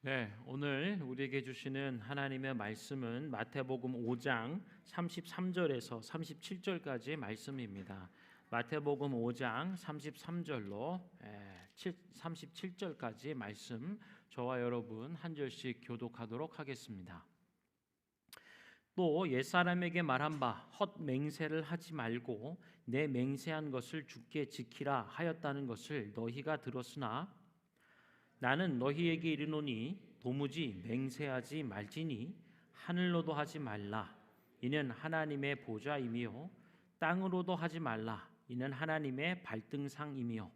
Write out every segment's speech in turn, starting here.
네, 오늘 우리에게 주시는 하나님의 말씀은 마태복음 5장 33절에서 37절까지의 말씀입니다. 마태복음 5장 33절로 37절까지의 말씀, 저와 여러분 한 절씩 교독하도록 하겠습니다. 또 옛사람에게 말한 바 헛 맹세를 하지 말고 내 맹세한 것을 주께 지키라 하였다는 것을 너희가 들었으나 나는 너희에게 이르노니 도무지 맹세하지 말지니 하늘로도 하지 말라 이는 하나님의 보좌이며 땅으로도 하지 말라 이는 하나님의 발등상이며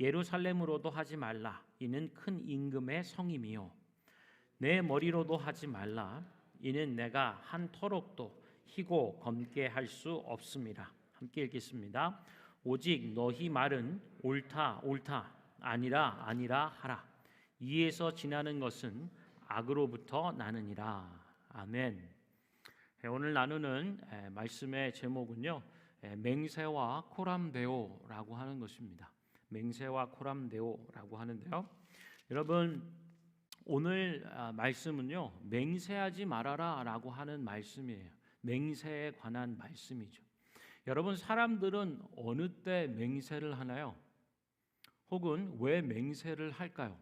예루살렘으로도 하지 말라 이는 큰 임금의 성이며 내 머리로도 하지 말라 이는 내가 한 터럭도 희고 검게 할 수 없음이라. 함께 읽겠습니다. 오직 너희 말은 옳다 옳다 아니라 아니라 하라. 이에서 지나는 것은 악으로부터 나느니라. 아멘. 오늘 나누는 말씀의 제목은요, 맹세와 코람데오라고 하는 것입니다. 맹세와 코람데오라고 하는데요, 여러분 오늘 말씀은요, 맹세하지 말아라라고 하는 말씀이에요. 맹세에 관한 말씀이죠. 여러분, 사람들은 어느 때 맹세를 하나요? 혹은 왜 맹세를 할까요?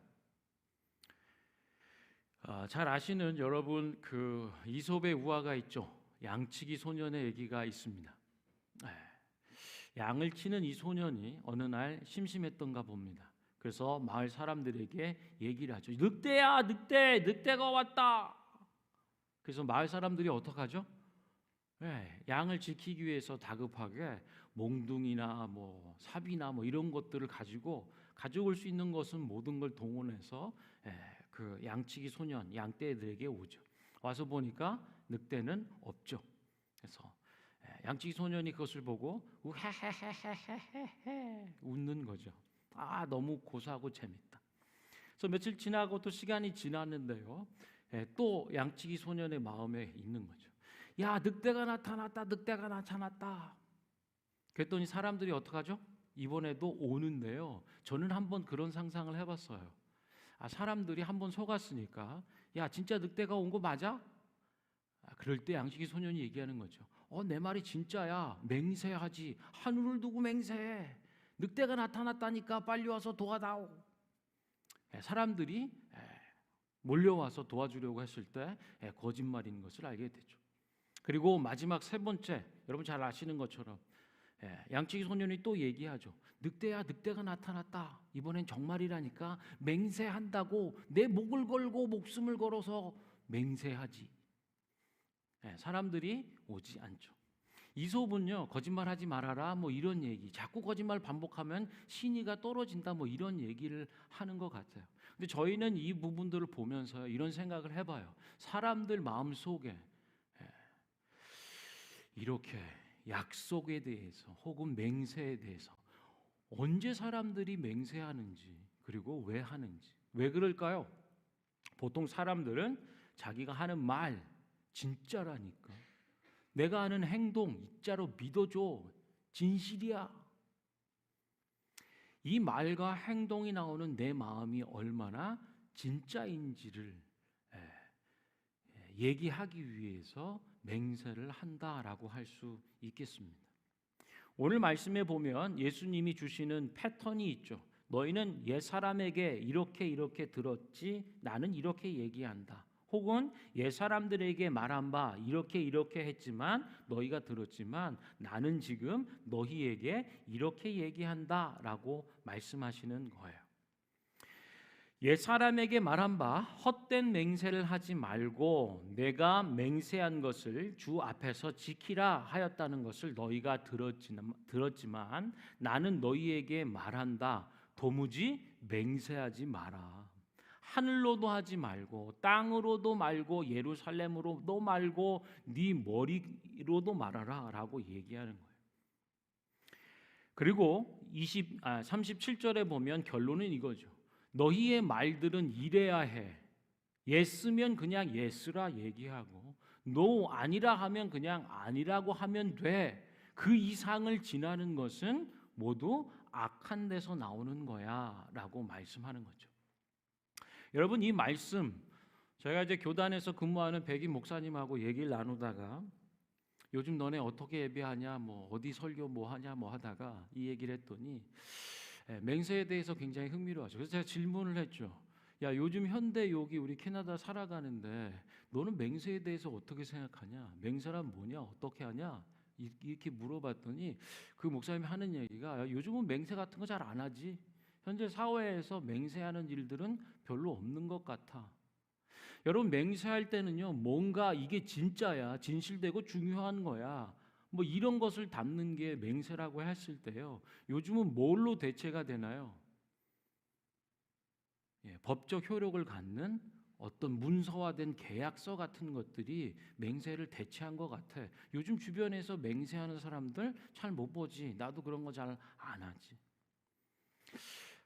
잘 아시는 여러분 그 이솝의 우화가 있죠. 양치기 소년의 얘기가 있습니다. 양을 치는 이 소년이 어느 날 심심했던가 봅니다. 그래서 마을 사람들에게 얘기를 하죠. 늑대야, 늑대가 왔다. 그래서 마을 사람들이 어떡하죠? 양을 지키기 위해서 다급하게 몽둥이나 뭐 삽이나 뭐 이런 것들을 가져올 수 있는 것은 모든 걸 동원해서 그 양치기 소년 양떼들에게 오죠. 와서 보니까 늑대는 없죠. 그래서 양치기 소년이 그것을 보고 우헤헤헤헤헤헤 웃는 거죠. 너무 고소하고 재밌다. 그래서 며칠 지나고 또 시간이 지났는데요, 또 양치기 소년의 마음에 있는 거죠. 야, 늑대가 나타났다. 그랬더니 사람들이 어떡하죠? 이번에도 오는데요, 저는 한번 그런 상상을 해봤어요. 사람들이 한번 속았으니까, 야, 진짜 늑대가 온 거 맞아? 그럴 때 양치기 소년이 얘기하는 거죠. 내 말이 진짜야. 맹세하지. 하늘을 두고 맹세해. 늑대가 나타났다니까 빨리 와서 도와다오. 사람들이 몰려와서 도와주려고 했을 때 거짓말인 것을 알게 되죠. 그리고 마지막 세 번째, 여러분 잘 아시는 것처럼 양치기 소년이 또 얘기하죠. 늑대야, 늑대가 나타났다. 이번엔 정말이라니까 맹세한다고 내 목을 걸고 목숨을 걸어서 맹세하지. 사람들이 오지 않죠. 이솝은요, 거짓말하지 말아라 뭐 이런 얘기, 자꾸 거짓말 반복하면 신의가 떨어진다 뭐 이런 얘기를 하는 것 같아요. 근데 저희는 이 부분들을 보면서 이런 생각을 해봐요. 사람들 마음속에 이렇게 약속에 대해서 혹은 맹세에 대해서 언제 사람들이 맹세하는지, 그리고 왜 하는지, 왜 그럴까요? 보통 사람들은 자기가 하는 말 진짜라니까, 내가 하는 행동 진짜로 믿어줘, 진실이야. 이 말과 행동이 나오는 내 마음이 얼마나 진짜인지를 얘기하기 위해서 맹세를 한다라고 할 수 있겠습니다. 오늘 말씀에 보면 예수님이 주시는 패턴이 있죠. 너희는 옛사람에게 이렇게 들었지 나는 이렇게 얘기한다. 혹은 옛사람들에게 말한 바 이렇게 했지만 너희가 들었지만 나는 지금 너희에게 이렇게 얘기한다라고 말씀하시는 거예요. 옛사람에게 말한 바 헛된 맹세를 하지 말고 내가 맹세한 것을 주 앞에서 지키라 하였다는 것을 너희가 들었지만 나는 너희에게 말한다. 도무지 맹세하지 마라. 하늘로도 하지 말고 땅으로도 말고 예루살렘으로도 말고 네 머리로도 말하라 라고 얘기하는 거예요. 그리고 37절에 보면 결론은 이거죠. 너희의 말들은 이래야 해. 예스면 그냥 예스라 얘기하고 노 아니라 하면 그냥 아니라고 하면 돼. 그 이상을 지나는 것은 모두 악한 데서 나오는 거야 라고 말씀하는 거죠. 여러분 이 말씀 제가 이제 교단에서 근무하는 백인 목사님하고 얘기를 나누다가 요즘 너네 어떻게 예배하냐, 뭐 어디 설교 뭐 하냐 뭐 하다가 이 얘기를 했더니 맹세에 대해서 굉장히 흥미로워하죠. 그래서 제가 질문을 했죠. 야, 요즘 현대 여기 우리 캐나다 살아가는데 너는 맹세에 대해서 어떻게 생각하냐? 맹세란 뭐냐? 어떻게 하냐? 이렇게 물어봤더니 그 목사님이 하는 얘기가 야, 요즘은 맹세 같은 거 잘 안 하지. 현재 사회에서 맹세하는 일들은 별로 없는 것 같아. 여러분 맹세할 때는요 뭔가 이게 진짜야, 진실되고 중요한 거야, 뭐 이런 것을 담는 게 맹세라고 했을 때요 요즘은 뭘로 대체가 되나요? 법적 효력을 갖는 어떤 문서화된 계약서 같은 것들이 맹세를 대체한 것 같아. 요즘 주변에서 맹세하는 사람들 잘 못 보지. 나도 그런 거 잘 안 하지.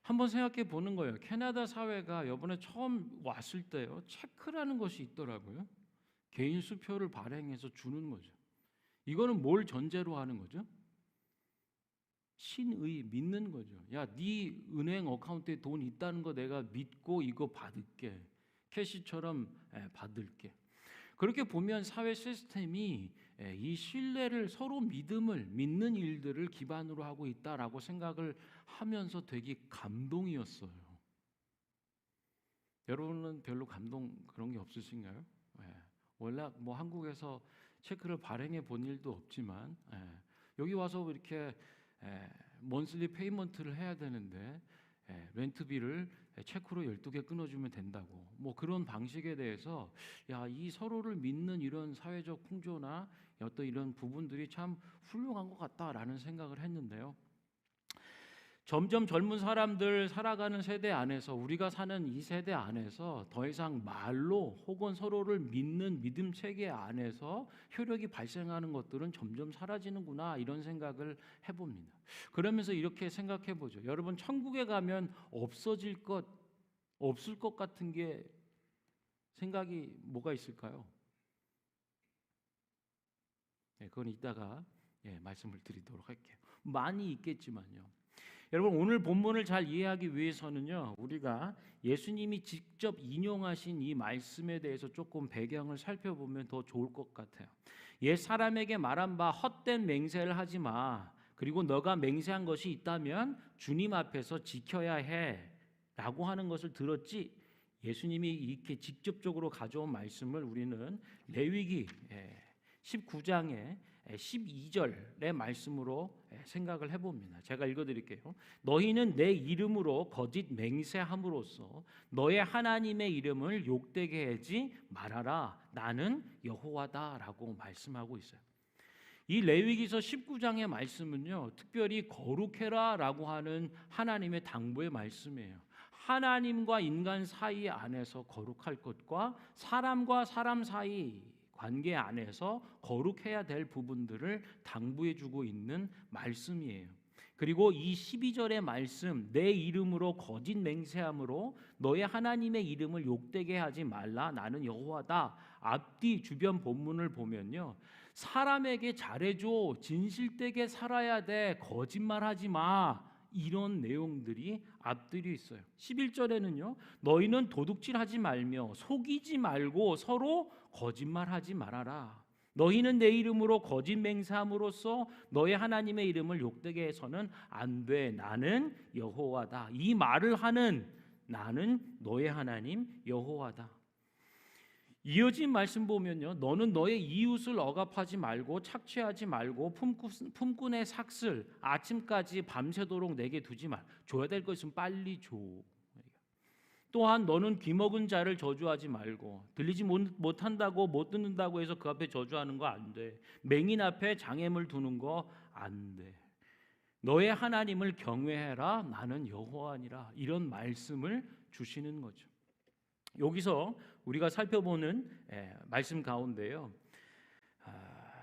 한번 생각해 보는 거예요. 캐나다 사회가 이번에 처음 왔을 때요 체크라는 것이 있더라고요. 개인 수표를 발행해서 주는 거죠. 이거는 뭘 전제로 하는 거죠? 신의, 믿는 거죠. 야, 네 은행 어카운트에 돈 있다는 거 내가 믿고 이거 받을게. 캐시처럼 받을게. 그렇게 보면 사회 시스템이 이 신뢰를, 서로 믿음을, 믿는 일들을 기반으로 하고 있다라고 생각을 하면서 되게 감동이었어요. 여러분은 별로 감동 그런 게 없으신가요? 원래 뭐 한국에서 체크를 발행해 본 일도 없지만 여기 와서 이렇게 먼슬리 페이먼트를 해야 되는데 렌트비를 체크로 12개 끊어주면 된다고, 뭐 그런 방식에 대해서 야, 이 서로를 믿는 이런 사회적 풍조나 어떤 이런 부분들이 참 훌륭한 것 같다라는 생각을 했는데요. 점점 젊은 사람들 살아가는 세대 안에서, 우리가 사는 이 세대 안에서 더 이상 말로 혹은 서로를 믿는 믿음 체계 안에서 효력이 발생하는 것들은 점점 사라지는구나, 이런 생각을 해봅니다. 그러면서 이렇게 생각해 보죠. 여러분 천국에 가면 없어질 것, 없을 것 같은 게 생각이 뭐가 있을까요? 그건 이따가 말씀을 드리도록 할게요. 많이 있겠지만요. 여러분 오늘 본문을 잘 이해하기 위해서는요 우리가 예수님이 직접 인용하신 이 말씀에 대해서 조금 배경을 살펴보면 더 좋을 것 같아요. 옛 사람에게 말한 바 헛된 맹세를 하지 마. 그리고 너가 맹세한 것이 있다면 주님 앞에서 지켜야 해 라고 하는 것을 들었지. 예수님이 이렇게 직접적으로 가져온 말씀을 우리는 레위기 19장에 12절의 말씀으로 생각을 해봅니다. 제가 읽어드릴게요. 너희는 내 이름으로 거짓 맹세함으로써 너의 하나님의 이름을 욕되게 하지 말아라. 나는 여호와다라고 말씀하고 있어요. 이 레위기서 19장의 말씀은요 특별히 거룩해라라고 하는 하나님의 당부의 말씀이에요. 하나님과 인간 사이 안에서 거룩할 것과 사람과 사람 사이 관계 안에서 거룩해야 될 부분들을 당부해 주고 있는 말씀이에요. 그리고 이 12절의 말씀, 내 이름으로 거짓 맹세함으로 너의 하나님의 이름을 욕되게 하지 말라. 나는 여호와다. 앞뒤 주변 본문을 보면요. 사람에게 잘해줘. 진실되게 살아야 돼. 거짓말하지 마. 이런 내용들이 앞들이 있어요. 11절에는요. 너희는 도둑질하지 말며 속이지 말고 서로 거짓말하지 말아라. 너희는 내 이름으로 거짓 맹세함으로써 너의 하나님의 이름을 욕되게 해서는 안 돼. 나는 여호와다. 이 말을 하는 나는 너의 하나님 여호와다. 이어진 말씀 보면요. 너는 너의 이웃을 억압하지 말고 착취하지 말고 품꾼의 삭슬 아침까지 밤새도록 내게 두지 말. 줘야 될 것은 빨리 줘. 또한 너는 귀먹은 자를 저주하지 말고 들리지 못한다고 못 듣는다고 해서 그 앞에 저주하는 거 안 돼. 맹인 앞에 장애물 두는 거 안 돼. 너의 하나님을 경외해라. 나는 여호와니라. 이런 말씀을 주시는 거죠. 여기서 우리가 살펴보는 말씀 가운데요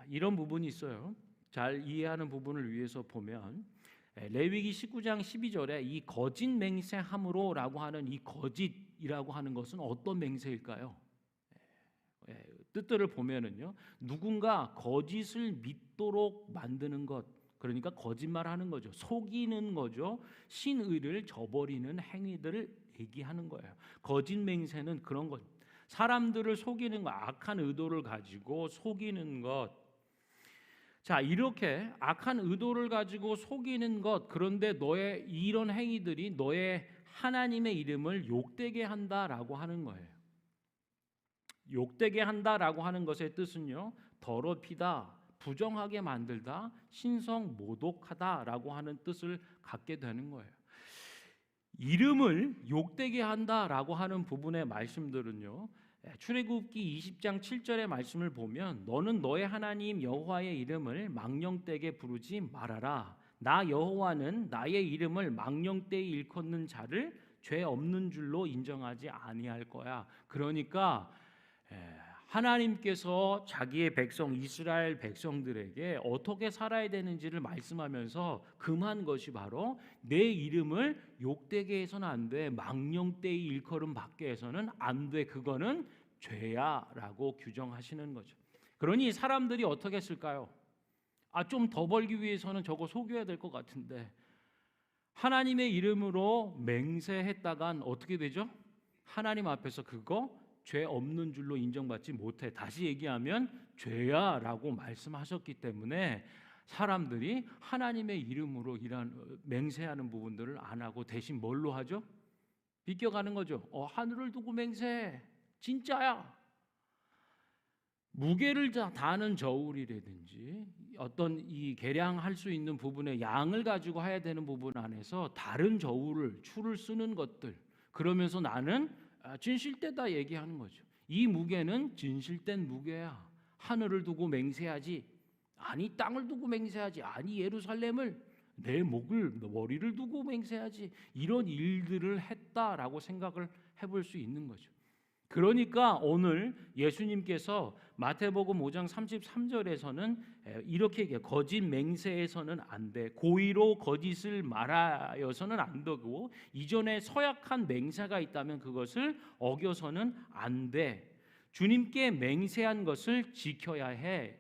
이런 부분이 있어요. 잘 이해하는 부분을 위해서 보면 레위기 19장 12절에 이 거짓 맹세함으로라고 하는 이 거짓이라고 하는 것은 어떤 맹세일까요? 뜻들을 보면은요 누군가 거짓을 믿도록 만드는 것, 그러니까 거짓말하는 거죠. 속이는 거죠. 신의를 저버리는 행위들을 얘기하는 거예요. 거짓 맹세는 그런 것. 사람들을 속이는 것, 악한 의도를 가지고 속이는 것. 자, 이렇게 악한 의도를 가지고 속이는 것, 그런데 너의 이런 행위들이 너의 하나님의 이름을 욕되게 한다라고 하는 거예요. 욕되게 한다라고 하는 것의 뜻은요, 더럽히다, 부정하게 만들다, 신성 모독하다라고 하는 뜻을 갖게 되는 거예요. 이름을 욕되게 한다라고 하는 부분의 말씀들은요, 출애굽기 20장 7절의 말씀을 보면 너는 너의 하나님 여호와의 이름을 망령되게 부르지 말아라. 나 여호와는 나의 이름을 망령되이 일컫는 자를 죄 없는 줄로 인정하지 아니할 거야. 그러니까 하나님께서 자기의 백성 이스라엘 백성들에게 어떻게 살아야 되는지를 말씀하면서 금한 것이 바로 내 이름을 욕되게 해서는 안 돼. 망령되이 일컬음 받게 해서는 안 돼. 그거는 죄야라고 규정하시는 거죠. 그러니 사람들이 어떻게 했을까요? 좀 더 벌기 위해서는 저거 속여야 될 것 같은데 하나님의 이름으로 맹세했다간 어떻게 되죠? 하나님 앞에서 그거 죄 없는 줄로 인정받지 못해. 다시 얘기하면 죄야라고 말씀하셨기 때문에 사람들이 하나님의 이름으로 이런 맹세하는 부분들을 안 하고 대신 뭘로 하죠? 비껴가는 거죠. 하늘을 두고 맹세해. 진짜야. 무게를 다하는 저울이라든지 어떤 이 계량할 수 있는 부분에 양을 가지고 해야 되는 부분 안에서 다른 저울을 추를 쓰는 것들, 그러면서 나는 진실되다 얘기하는 거죠. 이 무게는 진실된 무게야. 하늘을 두고 맹세하지, 아니 땅을 두고 맹세하지, 아니 예루살렘을 내 머리를 두고 맹세하지, 이런 일들을 했다라고 생각을 해볼 수 있는 거죠. 그러니까 오늘 예수님께서 마태복음 5장 33절에서는 이렇게 얘기해요. 거짓 맹세해서는 안 돼. 고의로 거짓을 말하여서는 안 되고 이전에 서약한 맹세가 있다면 그것을 어겨서는 안 돼. 주님께 맹세한 것을 지켜야 해.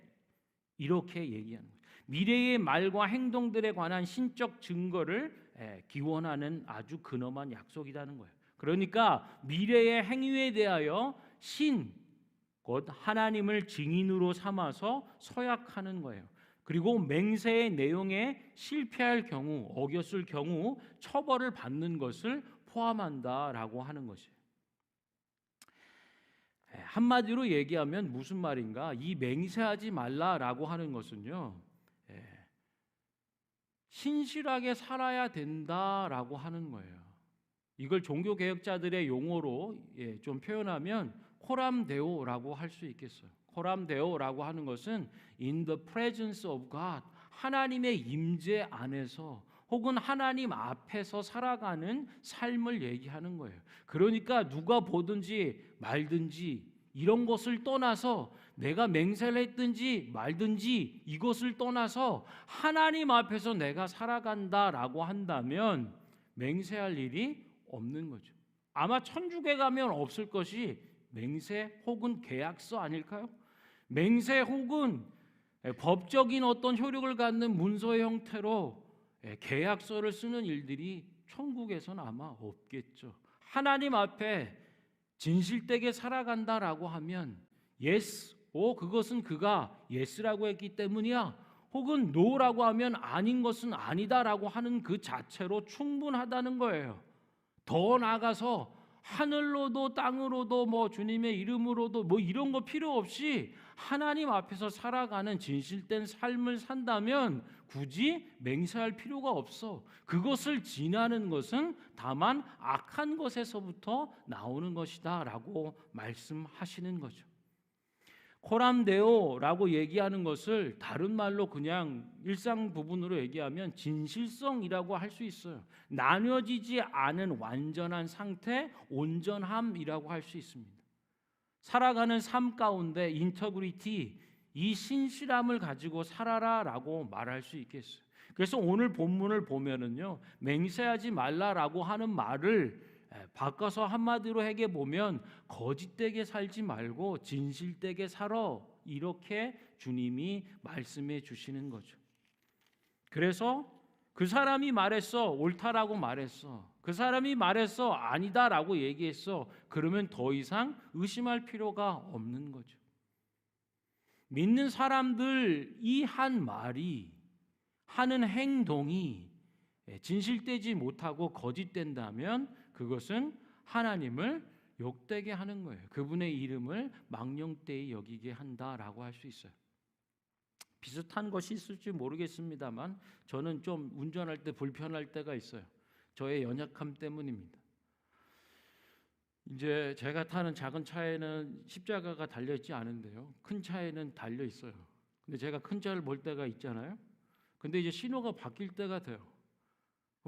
이렇게 얘기하는 거예요. 미래의 말과 행동들에 관한 신적 증거를 기원하는 아주 근엄한 약속이라는 거예요. 그러니까 미래의 행위에 대하여 곧 하나님을 증인으로 삼아서 서약하는 거예요. 그리고 맹세의 내용에 실패할 경우, 어겼을 경우 처벌을 받는 것을 포함한다라고 하는 것이에요. 한마디로 얘기하면 무슨 말인가? 이 맹세하지 말라라고 하는 것은요, 신실하게 살아야 된다라고 하는 거예요. 이걸 종교개혁자들의 용어로 좀 표현하면 코람데오라고 할 수 있겠어요. 코람데오라고 하는 것은 in the presence of God, 하나님의 임재 안에서 혹은 하나님 앞에서 살아가는 삶을 얘기하는 거예요. 그러니까 누가 보든지 말든지 이런 것을 떠나서 내가 맹세를 했든지 말든지 이것을 떠나서 하나님 앞에서 내가 살아간다라고 한다면 맹세할 일이 없는 거죠. 아마 천국에 가면 없을 것이 맹세 혹은 계약서 아닐까요? 맹세 혹은 법적인 어떤 효력을 갖는 문서의 형태로 계약서를 쓰는 일들이 천국에서는 아마 없겠죠. 하나님 앞에 진실되게 살아간다라고 하면 yes, 그것은 그가 yes라고 했기 때문이야. 혹은 no라고 하면 아닌 것은 아니다라고 하는 그 자체로 충분하다는 거예요. 더 나아가서 하늘로도 땅으로도 주님의 이름으로도 이런 거 필요 없이 하나님 앞에서 살아가는 진실된 삶을 산다면 굳이 맹세할 필요가 없어. 그것을 지나는 것은 다만 악한 것에서부터 나오는 것이다라고 말씀하시는 거죠. 코람데오라고 얘기하는 것을 다른 말로 그냥 일상 부분으로 얘기하면 진실성이라고 할 수 있어요. 나뉘어지지 않은 완전한 상태, 온전함이라고 할 수 있습니다. 살아가는 삶 가운데 인터그리티, 이 신실함을 가지고 살아라라고 말할 수 있겠어요. 그래서 오늘 본문을 보면은요, 맹세하지 말라라고 하는 말을 바꿔서 한마디로 해게 보면 거짓되게 살지 말고 진실되게 살아, 이렇게 주님이 말씀해 주시는 거죠. 그래서 그 사람이 말했어, 옳다라고 말했어. 그 사람이 말했어, 아니다라고 얘기했어. 그러면 더 이상 의심할 필요가 없는 거죠. 믿는 사람들 이 한 말이, 하는 행동이 진실되지 못하고 거짓된다면 그것은 하나님을 욕되게 하는 거예요. 그분의 이름을 망령되이 여기게 한다라고 할 수 있어요. 비슷한 것이 있을지 모르겠습니다만 저는 좀 운전할 때 불편할 때가 있어요. 저의 연약함 때문입니다. 이제 제가 타는 작은 차에는 십자가가 달려 있지 않은데요. 큰 차에는 달려 있어요. 근데 제가 큰 차를 볼 때가 있잖아요. 근데 이제 신호가 바뀔 때가 돼요.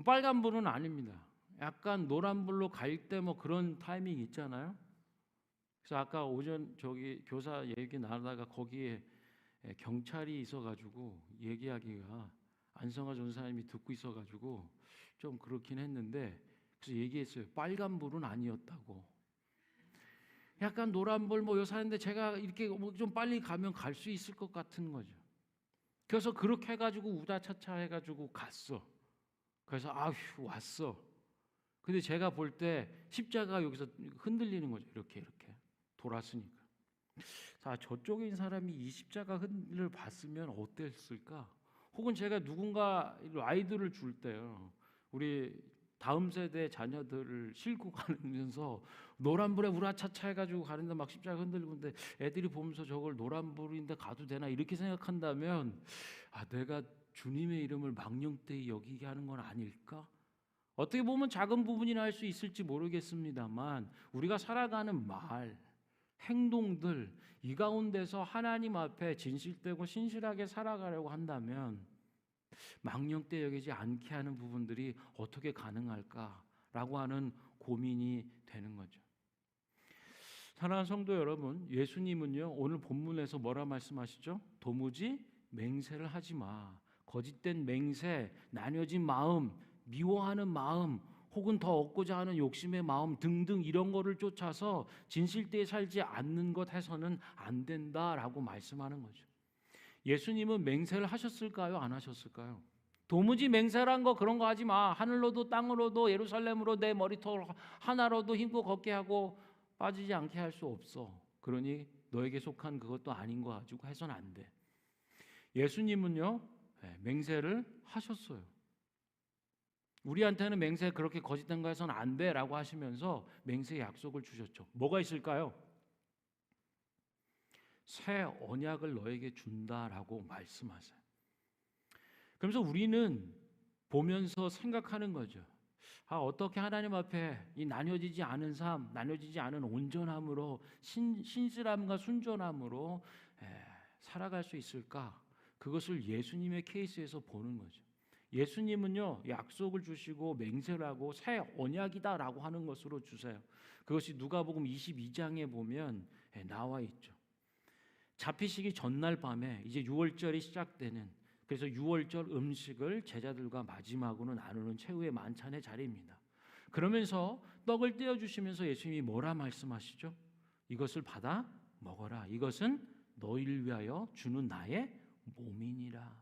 빨간불은 아닙니다. 약간 노란불로 갈 때 뭐 그런 타이밍 있잖아요. 그래서 아까 오전 저기 교사 얘기 나누다가 거기에 경찰이 있어가지고 얘기하기가 안성화 전사님이 듣고 있어가지고 좀 그렇긴 했는데 그래서 얘기했어요. 빨간불은 아니었다고. 약간 노란불 뭐 요사는데 제가 이렇게 좀 빨리 가면 갈 수 있을 것 같은 거죠. 그래서 그렇게 해가지고 우다차차 해가지고 갔어. 그래서 아휴 왔어. 근데 제가 볼 때 십자가 여기서 흔들리는 거죠. 이렇게 돌았으니까. 자, 저쪽에 있는 사람이 이 십자가를 봤으면 어땠을까? 혹은 제가 누군가 아이들을 줄 때요. 우리 다음 세대 자녀들을 싣고 가면서 노란불에 우라차차 해가지고 가는데 막 십자가 흔들리고 근데 애들이 보면서 저걸 노란불인데 가도 되나 이렇게 생각한다면 내가 주님의 이름을 망령되이 여기게 하는 건 아닐까? 어떻게 보면 작은 부분이나 할 수 있을지 모르겠습니다만 우리가 살아가는 말, 행동들 이 가운데서 하나님 앞에 진실되고 신실하게 살아가려고 한다면 망령되 여기지 않게 하는 부분들이 어떻게 가능할까라고 하는 고민이 되는 거죠. 사랑하는 성도 여러분, 예수님은요 오늘 본문에서 뭐라 말씀하시죠? 도무지 맹세를 하지 마. 거짓된 맹세, 나뉘어진 마음, 미워하는 마음, 혹은 더 얻고자 하는 욕심의 마음 등등 이런 거를 쫓아서 진실되게 살지 않는 것 해서는 안 된다라고 말씀하는 거죠. 예수님은 맹세를 하셨을까요? 안 하셨을까요? 도무지 맹세란 거 그런 거 하지 마. 하늘로도 땅으로도 예루살렘으로 내 머리털 하나로도 힘고 걷게 하고 빠지지 않게 할 수 없어. 그러니 너에게 속한 그것도 아닌 거 가지고 해서는 안 돼. 예수님은요 맹세를 하셨어요. 우리한테는 맹세 그렇게 거짓된 거 해서는 안 돼라고 하시면서 맹세 약속을 주셨죠. 뭐가 있을까요? 새 언약을 너에게 준다라고 말씀하세요. 그러면서 우리는 보면서 생각하는 거죠. 어떻게 하나님 앞에 이 나뉘어지지 않은 삶, 나뉘어지지 않은 온전함으로 신실함과 순전함으로 살아갈 수 있을까? 그것을 예수님의 케이스에서 보는 거죠. 예수님은요 약속을 주시고 맹세를 하고 새 언약이다라고 하는 것으로 주세요. 그것이 누가복음 22장에 보면 나와 있죠. 잡히시기 전날 밤에 이제 유월절이 시작되는 그래서 유월절 음식을 제자들과 마지막으로 나누는 최후의 만찬의 자리입니다. 그러면서 떡을 떼어 주시면서 예수님이 뭐라 말씀하시죠? 이것을 받아 먹어라. 이것은 너희를 위하여 주는 나의 몸이니라.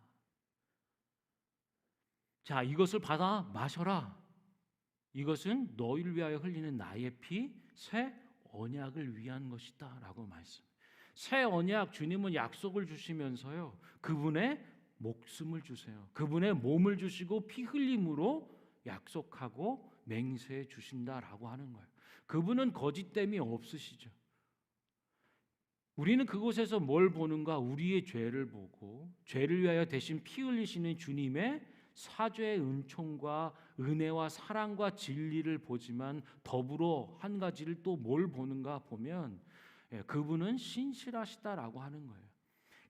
자, 이것을 받아 마셔라. 이것은 너희를 위하여 흘리는 나의 피, 새 언약을 위한 것이다 라고 말씀. 새 언약, 주님은 약속을 주시면서요 그분의 목숨을 주세요. 그분의 몸을 주시고 피 흘림으로 약속하고 맹세해 주신다라고 하는 거예요. 그분은 거짓됨이 없으시죠. 우리는 그곳에서 뭘 보는가? 우리의 죄를 보고 죄를 위하여 대신 피 흘리시는 주님의 사죄의 은총과 은혜와 사랑과 진리를 보지만 더불어 한 가지를 또 뭘 보는가 보면 그분은 신실하시다라고 하는 거예요.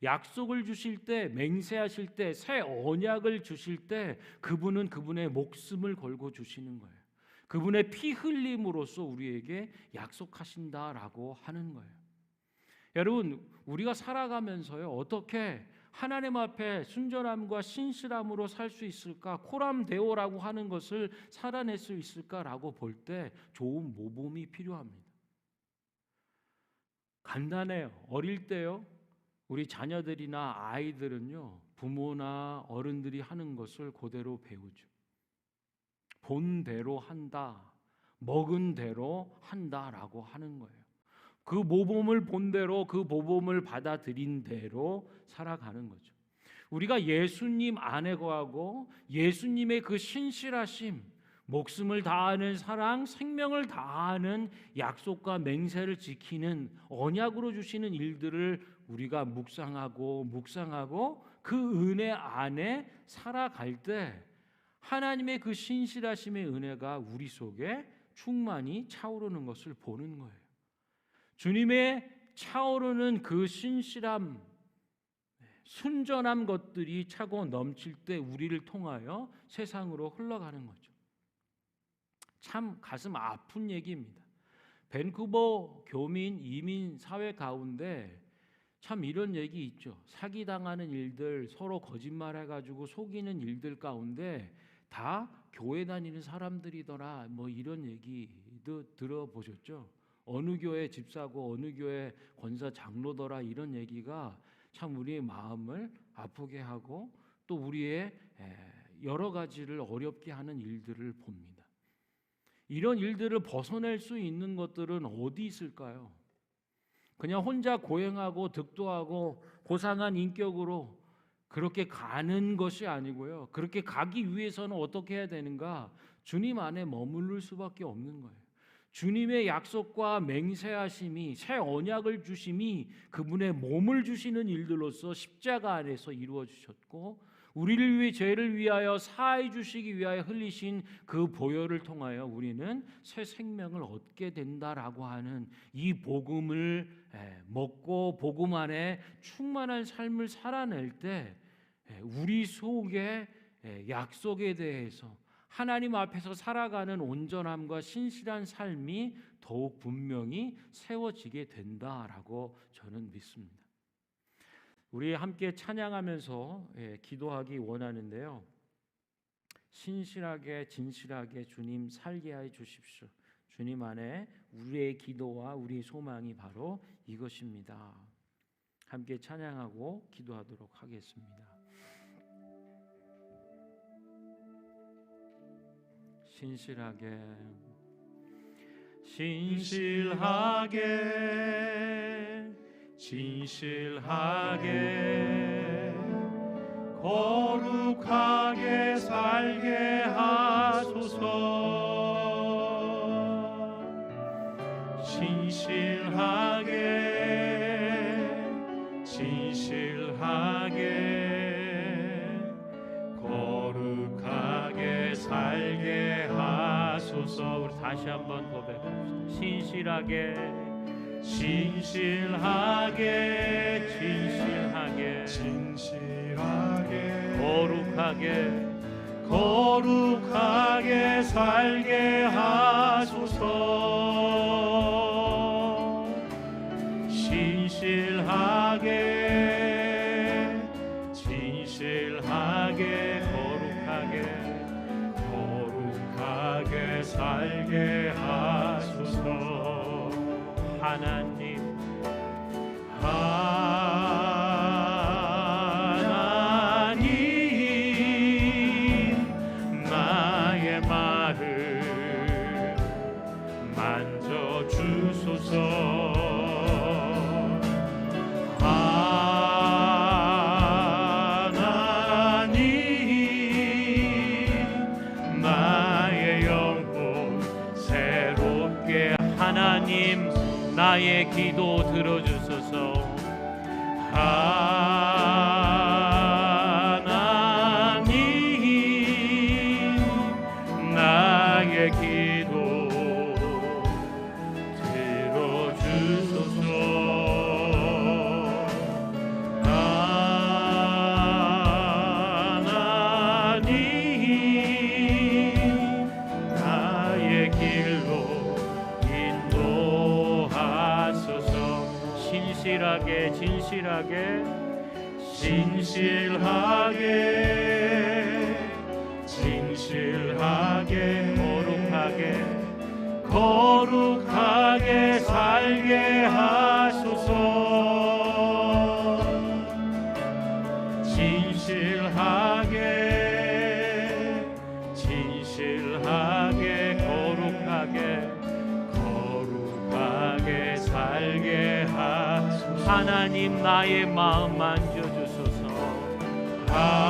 약속을 주실 때, 맹세하실 때, 새 언약을 주실 때 그분은 그분의 목숨을 걸고 주시는 거예요. 그분의 피 흘림으로써 우리에게 약속하신다라고 하는 거예요. 여러분, 우리가 살아가면서요 어떻게 하나님 앞에 순전함과 신실함으로 살 수 있을까? 코람데오라고 하는 것을 살아낼 수 있을까라고 볼 때 좋은 모범이 필요합니다. 간단해요. 어릴 때요 우리 자녀들이나 아이들은요 부모나 어른들이 하는 것을 그대로 배우죠. 본대로 한다, 먹은 대로 한다라고 하는 거예요. 그 모범을 본 대로, 그 모범을 받아들인 대로 살아가는 거죠. 우리가 예수님 안에 거하고 예수님의 그 신실하심, 목숨을 다하는 사랑, 생명을 다하는 약속과 맹세를 지키는 언약으로 주시는 일들을 우리가 묵상하고 그 은혜 안에 살아갈 때 하나님의 그 신실하심의 은혜가 우리 속에 충만히 차오르는 것을 보는 거예요. 주님의 차오르는 그 신실함, 순전한 것들이 차고 넘칠 때 우리를 통하여 세상으로 흘러가는 거죠. 참 가슴 아픈 얘기입니다. 밴쿠버 교민 이민 사회 가운데 참 이런 얘기 있죠. 사기당하는 일들, 서로 거짓말해가지고 속이는 일들 가운데 다 교회 다니는 사람들이더라, 뭐 이런 얘기도 들어보셨죠? 어느 교회 집사고 어느 교회 권사 장로더라, 이런 얘기가 참 우리의 마음을 아프게 하고 또 우리의 여러 가지를 어렵게 하는 일들을 봅니다. 이런 일들을 벗어낼 수 있는 것들은 어디 있을까요? 그냥 혼자 고행하고 득도하고 고상한 인격으로 그렇게 가는 것이 아니고요. 그렇게 가기 위해서는 어떻게 해야 되는가? 주님 안에 머무를 수밖에 없는 거예요. 주님의 약속과 맹세하심이, 새 언약을 주심이 그분의 몸을 주시는 일들로서 십자가 안에서 이루어 주셨고, 우리를 위해 죄를 위하여 사해 주시기 위하여 흘리신 그 보혈을 통하여 우리는 새 생명을 얻게 된다라고 하는 이 복음을 먹고 복음 안에 충만한 삶을 살아낼 때 우리 속에 약속에 대해서 하나님 앞에서 살아가는 온전함과 신실한 삶이 더욱 분명히 세워지게 된다라고 저는 믿습니다. 우리 함께 찬양하면서 기도하기 원하는데요. 신실하게 진실하게 주님 살게 해 주십시오. 주님 안에 우리의 기도와 우리의 소망이 바로 이것입니다. 함께 찬양하고 기도하도록 하겠습니다. 신실하게 진실하게 거룩하게 살게 하소서. 진실하게 거룩하게 살게 하소서. 우리 다시 한번 고백합시다. 진실하게 거룩하게 살게 하소서. 진실하게 거룩하게 살게 하소서. 하나님 나의 말을 만져 주소서. 하나님 나의 기도 들어주소서. 하나님 나의 기도 들어주소서. 하나님 나의 길로 진실하게 거룩하게 살게 하소서. 진실하게 하나님 나의 마음 만져주소서. 하나님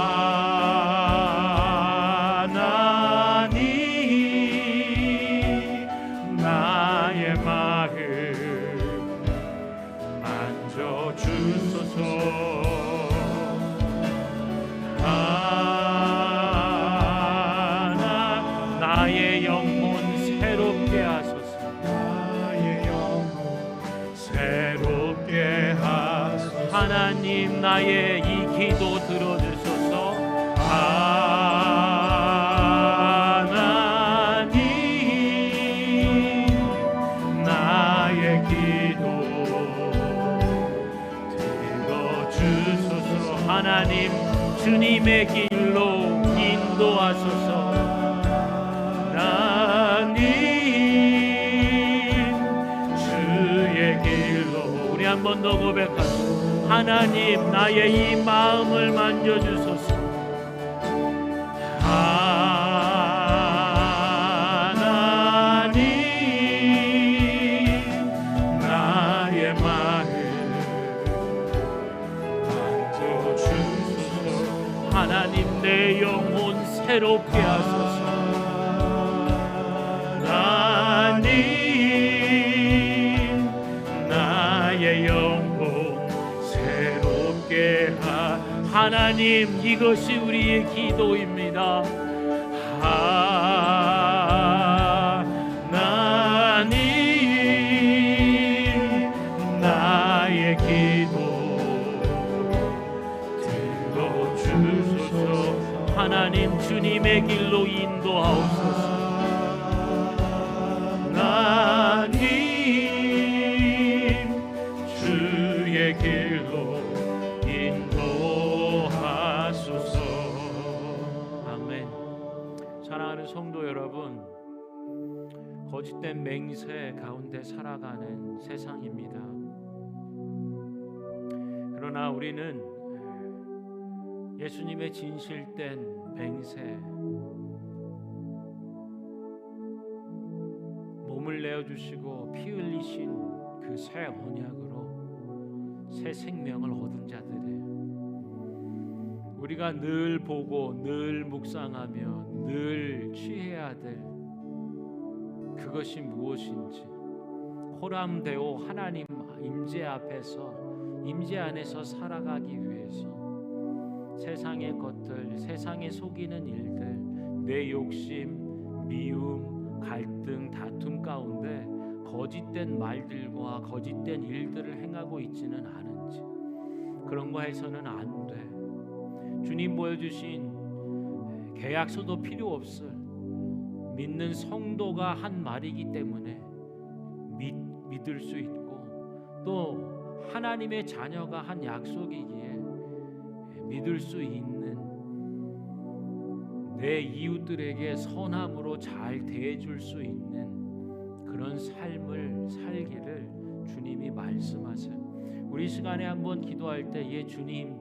나의 마음 만져주소서. 나의 영혼 새롭게 하소서. 나의 영혼 새롭게 하소서. 하나님 나의 이 기도 들어주소서. 하나님 나의 기도 들어주소서. 하나님 주님의 길로 인도하소서. 하나님 주의 길로. 우리 한 번 더 고백하소. 하나님 나의 이 마음을 만져주소서. 하나님 나의 마음 만져주소서. 하나님 내 영혼 새롭게 하소서. 하나님 나의 영혼 새롭게 하나님 이것이 우리의 기도입니다. 하나님 나의 기도 들어주소서. 하나님 주님의 길로 인도하옵소서. 하나님 주의 길로 인도하소서. 아멘. 사랑하는 성도 여러분, 거짓된 맹세 가운데 살아가는 세상입니다. 그러나 우리는 예수님의 진실된 맹세, 몸을 내어주시고 피 흘리신 그 새 언약으로 새 생명을 얻은 자들이에요. 우리가 늘 보고 늘 묵상하며 늘 취해야 될 그것이 무엇인지, 호람되오 하나님 임재 앞에서, 임재 안에서 살아가기 위해서 세상의 것들, 세상에 속이는 일들, 내 욕심, 미움, 갈등, 다툼 가운데 거짓된 말들과 거짓된 일들을 행하고 있지는 않은지, 그런 거 해서는 안 돼. 주님 보여주신 계약서도 필요 없을 믿는 성도가 한 말이기 때문에 믿을 수 있고, 또 하나님의 자녀가 한 약속이기에 믿을 수 있는, 내 이웃들에게 선함으로 잘 대해줄 수 있는 그런 삶을 살기를 주님이 말씀하세요. 우리 시간에 한번 기도할 때에 주님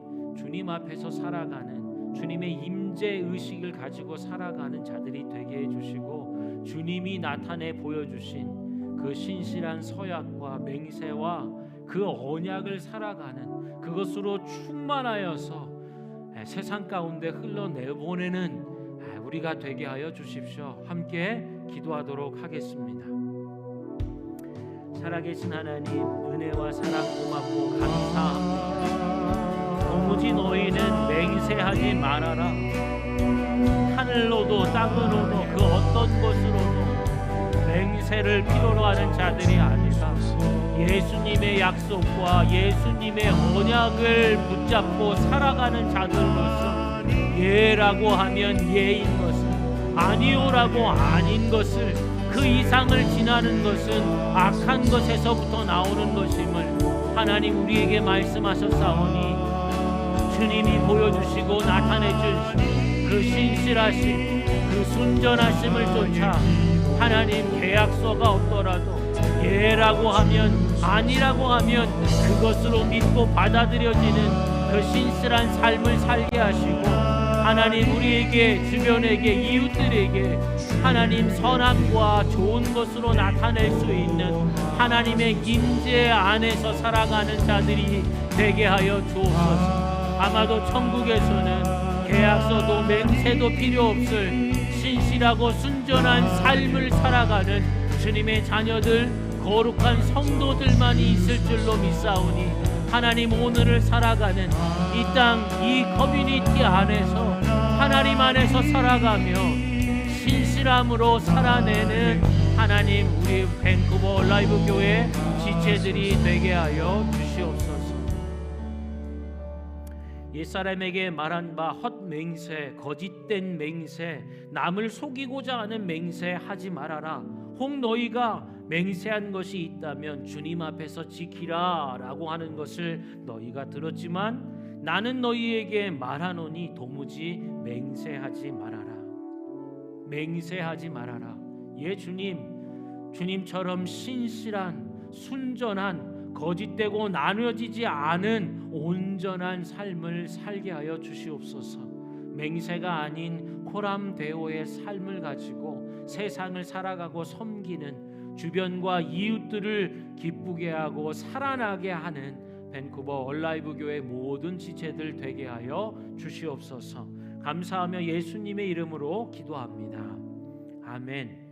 앞에서 살아가는, 주님의 임재 의식을 가지고 살아가는 자들이 되게 해주시고, 주님이 나타내 보여주신 그 신실한 서약과 맹세와 그 언약을 살아가는 그것으로 충만하여서 세상 가운데 흘러내보내는 우리가 되게 하여 주십시오. 함께 기도하도록 하겠습니다. 살아계신 하나님, 은혜와 사랑 고맙고 감사합니다. 도무지 너희는 맹세하지 말아라. 하늘로도 땅으로도 그 어떤 곳으로도 맹세를 필요로 하는 자들이 아니라 예수님의 약속과 예수님의 언약을 붙잡고 살아가는 자들로서, 예라고 하면 예인 것을, 아니오라고 아닌 것을, 그 이상을 지나는 것은 악한 것에서부터 나오는 것임을 하나님 우리에게 말씀하셨사오니, 주님이 보여주시고 나타내주신 그 신실하심, 그 순전하심을 쫓아 하나님 계약서가 없더라도 예라고 하면, 아니라고 하면 그것으로 믿고 받아들여지는 그 신실한 삶을 살게 하시고, 하나님 우리에게, 주변에게, 이웃들에게 하나님 선함과 좋은 것으로 나타낼 수 있는 하나님의 임재 안에서 살아가는 자들이 되게 하여 주옵소서. 아마도 천국에서는 계약서도 맹세도 필요 없을 신실하고 순전한 삶을 살아가는 주님의 자녀들, 거룩한 성도들만이 있을 줄로 믿사오니 하나님 오늘을 살아가는 이 땅, 이 커뮤니티 안에서 하나님 안에서 살아가며 신실함으로 살아내는 하나님 우리 밴쿠버 라이브 교회 지체들이 되게 하여 주시옵소서. 옛사람에게 말한 바 헛맹세, 거짓된 맹세, 남을 속이고자 하는 맹세 하지 말아라. 혹 너희가 맹세한 것이 있다면 주님 앞에서 지키라 라고 하는 것을 너희가 들었지만 나는 너희에게 말하노니 도무지 맹세하지 말아라. 맹세하지 말아라. 예, 주님처럼 신실한, 순전한, 거짓되고 나누어지지 않은 온전한 삶을 살게 하여 주시옵소서. 맹세가 아닌 코람데오의 삶을 가지고 세상을 살아가고 섬기는, 주변과 이웃들을 기쁘게 하고 살아나게 하는 밴쿠버 얼라이브 교회 모든 지체들 되게 하여 주시옵소서. 감사하며 예수님의 이름으로 기도합니다. 아멘.